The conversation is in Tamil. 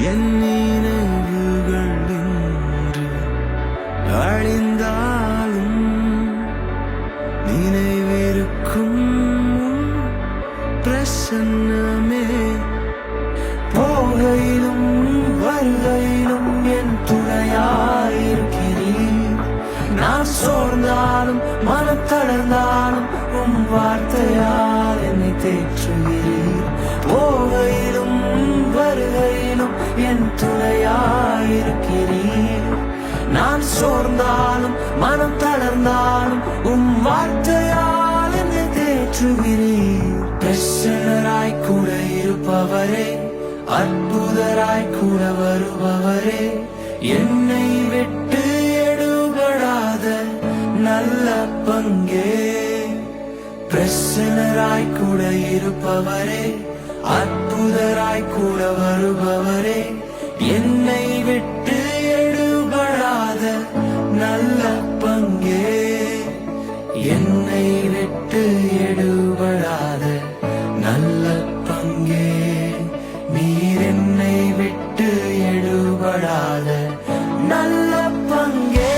என் நினைவுகள் இன்று அழிந்தாலும் நினைவிருக்கும் பிரசன்னமே. போகையிலும் வருகையிலும் என் துணையாயிருக்கிறீர். நான் சோர்ந்தாலும் மனம் தளர்ந்தாலும் வார்த்தையால் என்னை தேற்றுகிறீர். போகையிலும் வருகையிலும் என் துணையாயிருக்கிறீர். நான் சோர்ந்தாலும் மனம் தளர்ந்தாலும் வார்த்தையால் என்னை தேற்றுகிறீர். பிரசன்னராய் கூட இருப்பவரே, அற்புதராய் கூட வருபவரே, என்னை விட்டு எடுபடாத நல்ல பங்கே. பிரசன்னராய் கூட இருப்பவரே, அற்புதராய் கூட வருபவரே, என்னை விட்டு எடுபடாத நல்ல பங்கே. என்னை விட்டு எடுபடாத நல்ல பங்கே. நீர் என்னை விட்டு எடுபடாத நல்ல பங்கே.